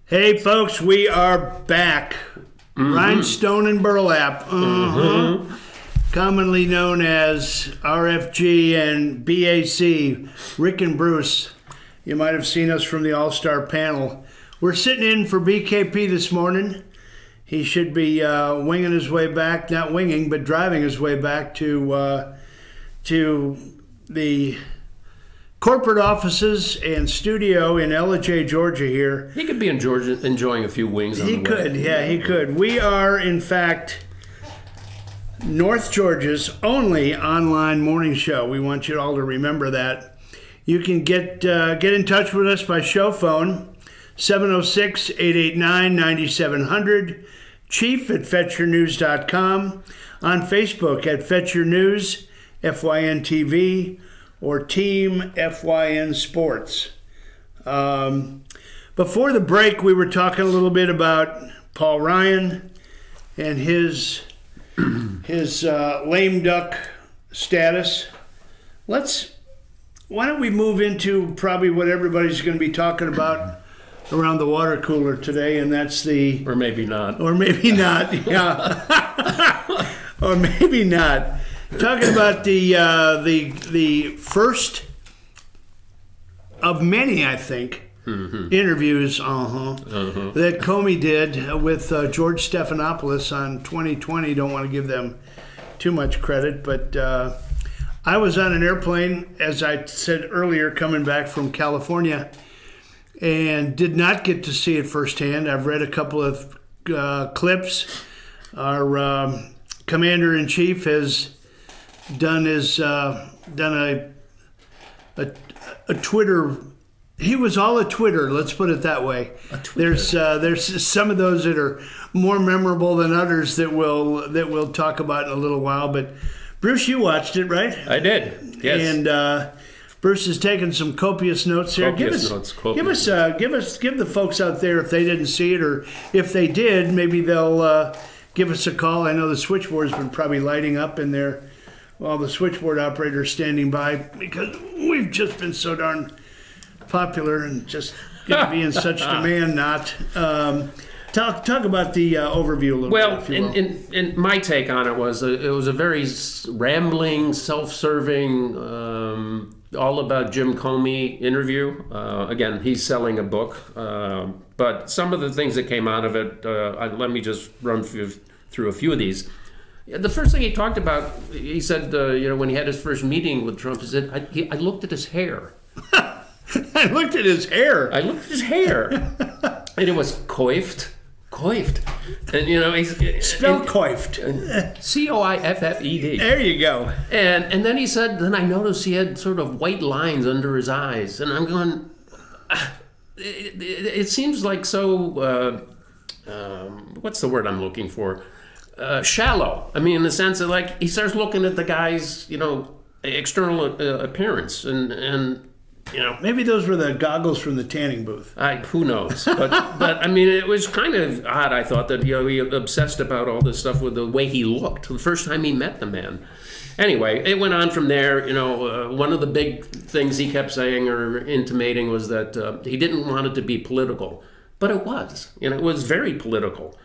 Hey, folks, we are back. Rhinestone and Burlap, commonly known as RFG and BAC, Rick and Bruce. You might have seen us from the All-Star panel. We're sitting in for BKP this morning. He should be winging his way back, not winging, but driving his way back to the corporate offices and studio in Ellijay, Georgia here. He could be in Georgia enjoying a few wings on the way. He could, yeah, he could. We are, in fact, North Georgia's only online morning show. We want you all to remember that. You can get in touch with us by show phone, 706-889-9700, chief@fetchyournews.com, on Facebook at Fetch Your News, FYN-TV, or Team FYN Sports. Before the break, we were talking a little bit about Paul Ryan and his lame duck status. Why don't we move into probably what everybody's going to be talking about around the water cooler today, and that's the... Or maybe not. Or maybe not, yeah. Or maybe not. Talking about the first of many, I think, interviews that Comey did with George Stephanopoulos on 2020. Don't want to give them too much credit, but I was on an airplane, as I said earlier, coming back from California, and did not get to see it firsthand. I've read a couple of clips. Our commander-in-chief has done a Twitter. He was all a Twitter. Let's put it that way. There's some of those that are more memorable than others that we'll talk about in a little while. But Bruce, you watched it, right? I did. Yes. And Bruce has taken some copious notes here. Give the folks out there, if they didn't see it, or if they did, maybe they'll give us a call. I know the switchboard's been probably lighting up in there. Well, the switchboard operator's standing by because we've just been so darn popular and just going to be in such demand. Talk about the overview a little bit. Well, in my take on it was a very rambling, self-serving, all about Jim Comey interview. Again, he's selling a book, but some of the things that came out of it, let me just run through a few of these. The first thing he talked about, he said, when he had his first meeting with Trump, he said, I looked at his hair. I looked at his hair. I looked at his hair. And it was coiffed. Coiffed. And, spell coiffed. C-O-I-F-F-E-D. There you go. And then he said, then I noticed he had sort of white lines under his eyes. And I'm going, it seems like so, what's the word I'm looking for? Shallow. I mean, in the sense that, like, he starts looking at the guy's, external appearance, and maybe those were the goggles from the tanning booth. Who knows? But I mean, it was kind of odd. I thought that he obsessed about all this stuff with the way he looked the first time he met the man. Anyway, it went on from there. One of the big things he kept saying or intimating was that he didn't want it to be political, but it was. It was very political.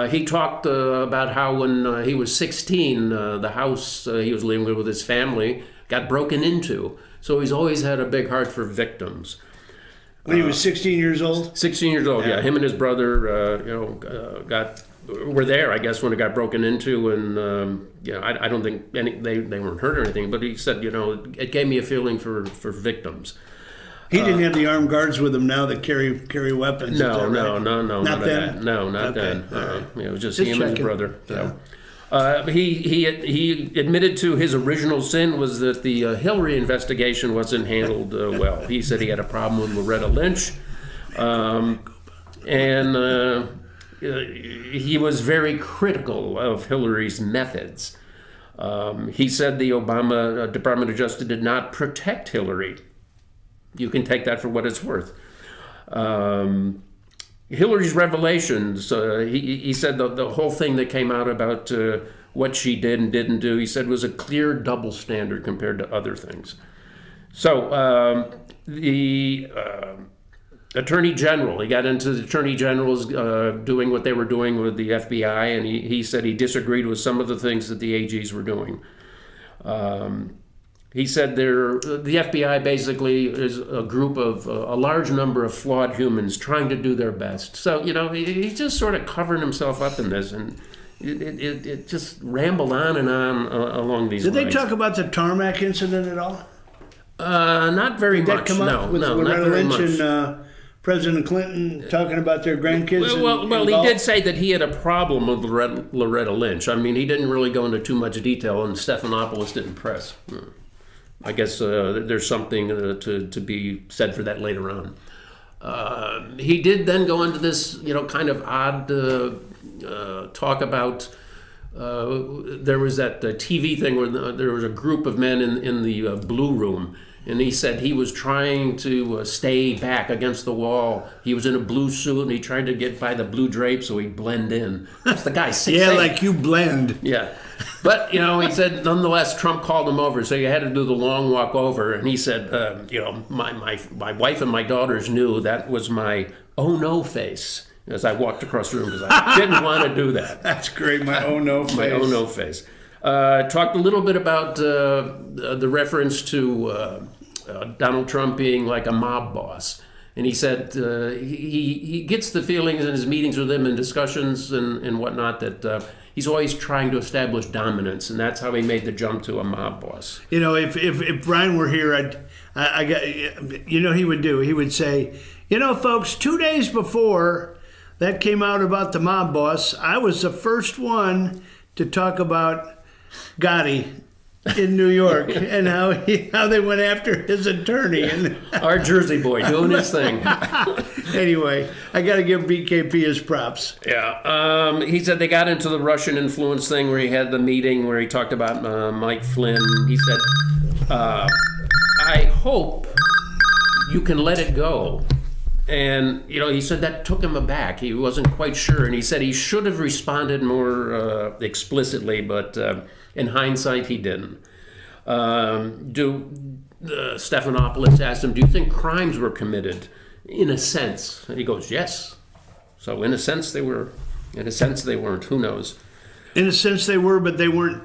He talked about how when he was 16, the house he was living with his family got broken into. So he's always had a big heart for victims. When he was 16 years old? 16 years old, yeah. Him and his brother, were there, I guess, when it got broken into. And, I don't think they weren't hurt or anything. But he said, it gave me a feeling for victims. He didn't have the armed guards with him now that carry weapons. No, right? no. Not then? No, not then. Right. It was just him and his brother. Yeah. He admitted to his original sin was that the Hillary investigation wasn't handled well. He said he had a problem with Loretta Lynch, and he was very critical of Hillary's methods. He said the Obama Department of Justice did not protect Hillary. You can take that for what it's worth. Hillary's revelations, he said the whole thing that came out about what she did and didn't do, he said was a clear double standard compared to other things. So Attorney General. He got into the Attorney General's doing what they were doing with the FBI, and he said he disagreed with some of the things that the AGs were doing. He said the FBI basically is a group of a large number of flawed humans trying to do their best. So, he's just sort of covering himself up in this, and it just rambled on and on along these lines. Did they talk about the tarmac incident at all? Not very much. Did that come up with Loretta Lynch and President Clinton talking about their grandkids? Well, he did say that he had a problem with Loretta Lynch. I mean, he didn't really go into too much detail, and Stephanopoulos didn't press. I guess there's something to be said for that later on. He did then go into this, kind of odd talk about. There was that TV thing where there was a group of men in the Blue Room, and he said he was trying to stay back against the wall. He was in a blue suit, and he tried to get by the blue drapes so he'd blend in. That's the guy 6'8". Yeah, like you blend. Yeah. But, he said, nonetheless, Trump called him over, so you had to do the long walk over. And he said, my wife and my daughters knew that was my oh no face as I walked across the room because I didn't want to do that. That's great, my oh no face. My oh no face. Talked a little bit about the reference to Donald Trump being like a mob boss. And he said he gets the feelings in his meetings with him and discussions and whatnot that he's always trying to establish dominance, and that's how he made the jump to a mob boss. If Brian were here, he would do. He would say, folks, 2 days before that came out about the mob boss, I was the first one to talk about Gotti in New York and how they went after his attorney. And our Jersey boy doing his thing. Anyway, I got to give BKP his props. Yeah. He said they got into the Russian influence thing where he had the meeting where he talked about Mike Flynn. He said, I hope you can let it go. And, he said that took him aback. He wasn't quite sure. And he said he should have responded more explicitly, but in hindsight, he didn't. Stephanopoulos asked him, do you think crimes were committed? In a sense. And he goes, yes. So in a sense, they were. In a sense, they weren't. Who knows? In a sense, they were, but they weren't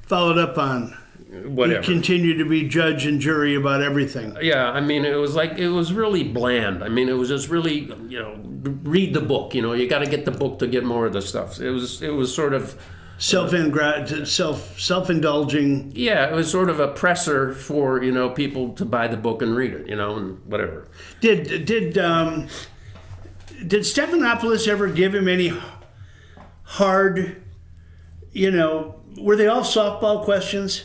followed up on. Whatever. He continued to be judge and jury about everything. Yeah, I mean, it was really bland. I mean, it was just really, read the book. You got to get the book to get more of the stuff. It was sort of self-indulging. Yeah, it was sort of a presser for people to buy the book and read it. And whatever. Did Stephanopoulos ever give him any hard? Were they all softball questions?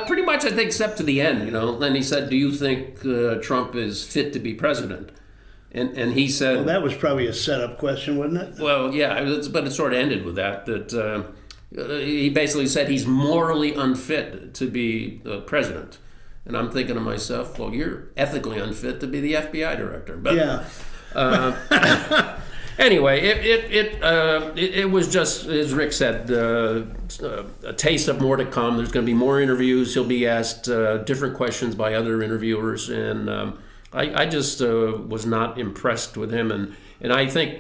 Pretty much, I think, except to the end, Then he said, do you think Trump is fit to be president? And he said... Well, that was probably a setup question, wasn't it? Well, yeah, but it sort of ended with that he basically said he's morally unfit to be president. And I'm thinking to myself, well, you're ethically unfit to be the FBI director. But, yeah. Anyway, it was just, as Rick said, a taste of more to come. There's going to be more interviews. He'll be asked different questions by other interviewers, and I just was not impressed with him. And I think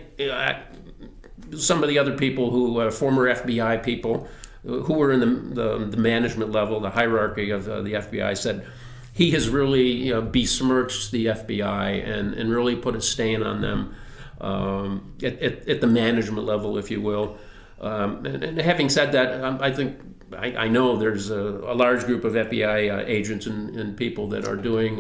some of the other people who, former FBI people, who were in the management level, the hierarchy of the FBI, said he has really besmirched the FBI and really put a stain on them. At the management level, if you will. And having said that, I think I know there's a large group of FBI agents and people that are doing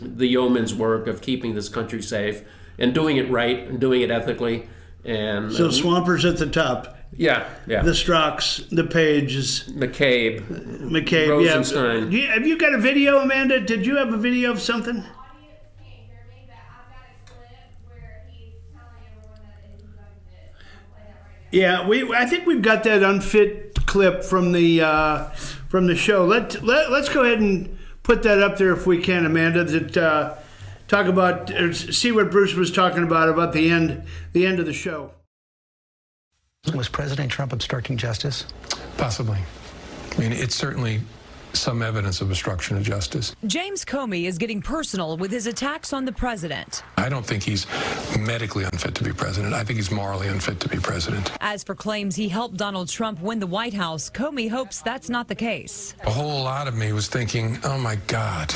the yeoman's work of keeping this country safe and doing it right and doing it ethically. And so Swampers at the top. Yeah. The Strocks, the Pages, McCabe, Rosenstein. Yeah. Have you got a video, Amanda? Did you have a video of something? Yeah, I think we've got that unfit clip from the show. Let's go ahead and put that up there if we can, Amanda. That talk about see what Bruce was talking about the end of the show. Was President Trump obstructing justice? Possibly. I mean, it's certainly some evidence of obstruction of justice. James Comey is getting personal with his attacks on the president. I don't think he's medically unfit to be president. I think he's morally unfit to be president. As for claims he helped Donald Trump win the White House, Comey hopes that's not the case. A whole lot of me was thinking, oh my God,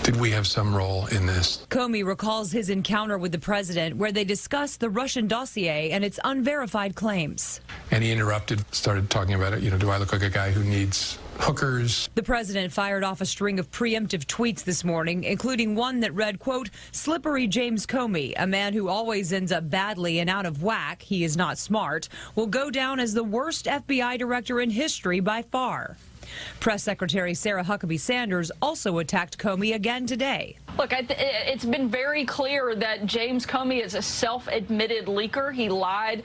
did we have some role in this? Comey recalls his encounter with the president where they discussed the Russian dossier and its unverified claims. And he interrupted, started talking about it. Do I look like a guy who needs hookers? The president fired off a string of preemptive tweets this morning, including one that read, quote, "Slippery James Comey, a man who always ends up badly and out of whack, he is not smart, will go down as the worst FBI director in history by far." Press Secretary Sarah Huckabee Sanders also attacked Comey again today. Look, it's been very clear that James Comey is a self-admitted leaker. He lied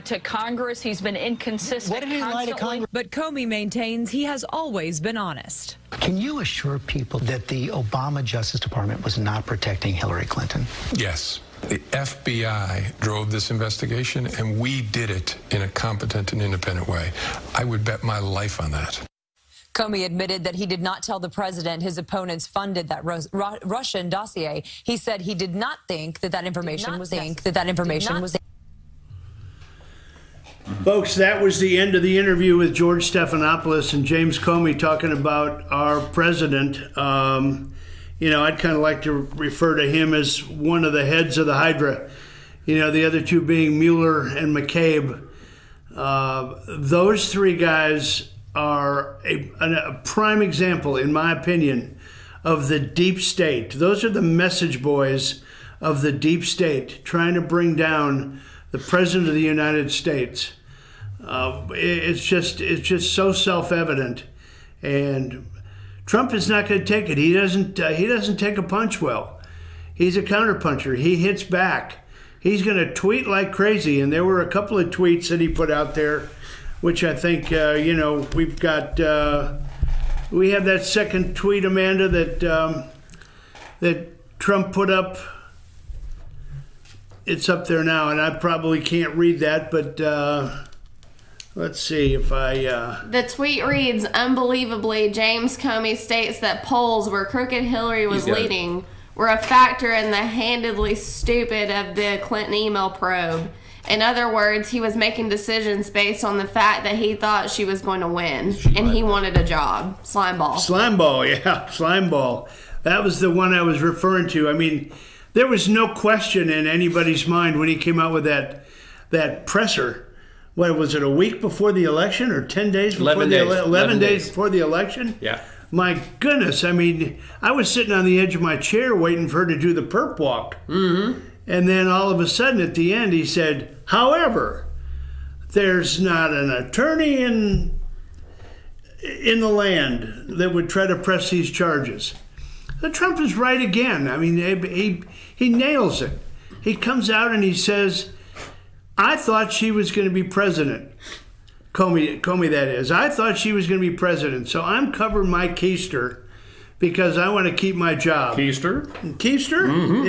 to Congress. He's been inconsistent. What did he lie to Congress? But Comey maintains he has always been honest. Can you assure people that the Obama Justice Department was not protecting Hillary Clinton? Yes. The FBI drove this investigation, and we did it in a competent and independent way. I would bet my life on that. Comey admitted that he did not tell the president his opponents funded that Russian dossier. He said he did not think that information was Folks, that was the end of the interview with George Stephanopoulos and James Comey talking about our president. I'd kind of like to refer to him as one of the heads of the Hydra. The other two being Mueller and McCabe. Those three guys are a prime example, in my opinion, of the deep state. Those are the message boys of the deep state, trying to bring down the President of the United States. It's just so self-evident, and Trump is not going to take it. He doesn't take a punch well. He's a counterpuncher. He hits back. He's going to tweet like crazy, and there were a couple of tweets that he put out there, which I think, we've got, we have that second tweet, Amanda, that Trump put up. It's up there now, and I probably can't read that, but let's see if I... The tweet reads, "Unbelievably, James Comey states that polls where crooked Hillary was leading were a factor in the handedly stupid of the Clinton email probe. In other words, he was making decisions based on the fact that he thought she was going to win, and he wanted a job." Slimeball. Slimeball, yeah, Slimeball. That was the one I was referring to. I mean, there was no question in anybody's mind when he came out with that presser. What was it, a week before the election or 10 days before 11 days before the election? Yeah. My goodness, I mean, I was sitting on the edge of my chair waiting for her to do the perp walk. Mm-hmm. And then all of a sudden at the end he said, "However, there's not an attorney in the land that would try to press these charges." So Trump is right again. I mean, he nails it. He comes out and he says, "I thought she was going to be president." Comey that is. "I thought she was going to be president, so I'm covering my keister because I want to keep my job." Keister? Keister? Mm-hmm.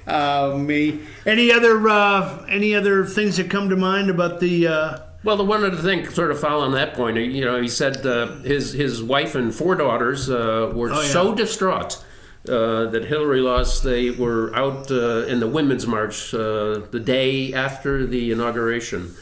Yeah, me. Any other things that come to mind about the... Well, the one other thing, sort of following that point, he said his wife and 4 daughters were so distraught that Hillary lost. They were out in the Women's March the day after the inauguration.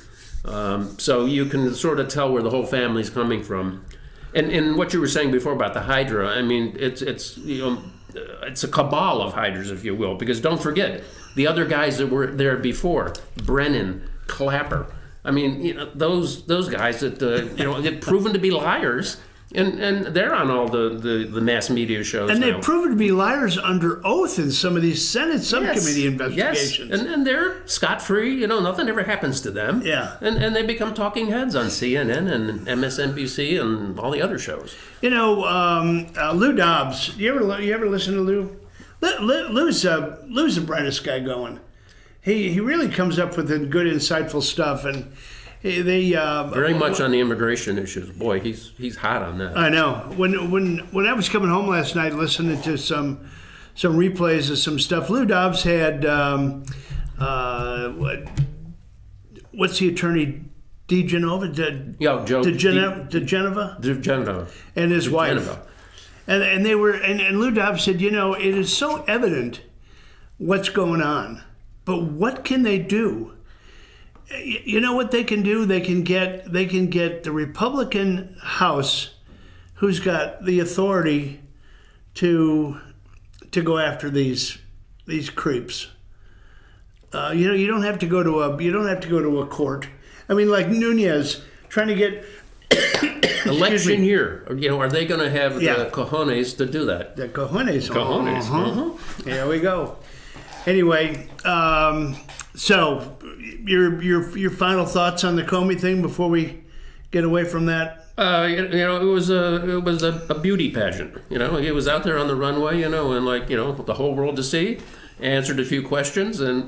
So you can sort of tell where the whole family's coming from. And what you were saying before about the Hydra, I mean, it's a cabal of Hydras, if you will, because don't forget, the other guys that were there before, Brennan, Clapper, I mean, those guys that get proven to be liars, and they're on all the mass media shows. And now. they've proven to be liars under oath in some of these Senate subcommittee investigations. Yes, and they're scot-free. Nothing ever happens to them. Yeah. And they become talking heads on CNN and MSNBC and all the other shows. Lou Dobbs. You ever listen to Lou? Lou's the brightest guy going. He really comes up with good, insightful stuff, and they very much on the immigration issues. Boy, he's hot on that. I know. When I was coming home last night, listening to some replays of some stuff, Lou Dobbs had what's the attorney DeGenova, and his wife. And they were, and Lou Dobbs said, you know, it is so evident what's going on, but what can they do? You know what they can do? They can get the Republican House, who's got the authority to go after these creeps. You know, you don't have to go to a court. I mean, like Nunez trying to get election year. You know, are they going to have the cojones to do that? The cojones. Cojones. There we go. Anyway, so your final thoughts on the Comey thing before we get away from that? You know, it was a beauty pageant. You know, he was out there on the runway. You know, and like, you know, the whole world to see. Answered a few questions and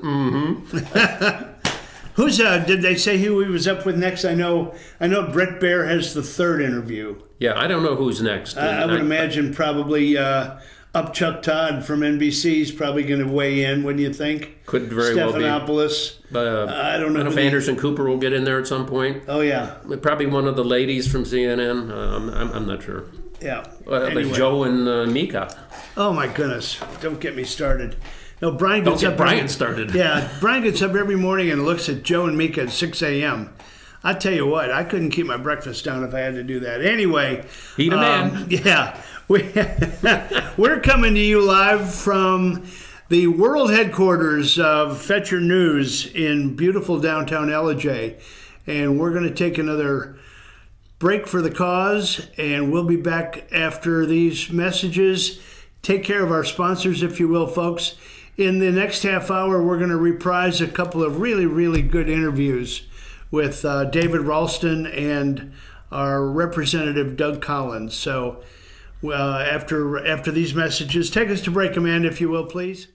Who's did they say who he was up with next? I know Brett Baer has the third interview. Yeah, I don't know who's next. I would imagine probably up Chuck Todd from NBC is probably going to weigh in, wouldn't you think? Could very well be. Stephanopoulos. I don't know if Anderson Cooper will get in there at some point. Oh, yeah. Probably one of the ladies from CNN. I'm not sure. Yeah. Anyway. Like Joe and Mika. Oh, my goodness. Don't get me started. No, Brian gets up. Brian started. Yeah, Brian gets up every morning and looks at Joe and Mika at 6 a.m. I tell you what, I couldn't keep my breakfast down if I had to do that. Anyway. He's a man. Yeah. We're coming to you live from the world headquarters of Fetcher News in beautiful downtown Ellijay. And we're going to take another break for the cause, and we'll be back after these messages. Take care of our sponsors, if you will, folks. In the next half hour, we're going to reprise a couple of really, really good interviews with David Ralston and our representative, Doug Collins. So after these messages, take us to break, Amanda, if you will, please.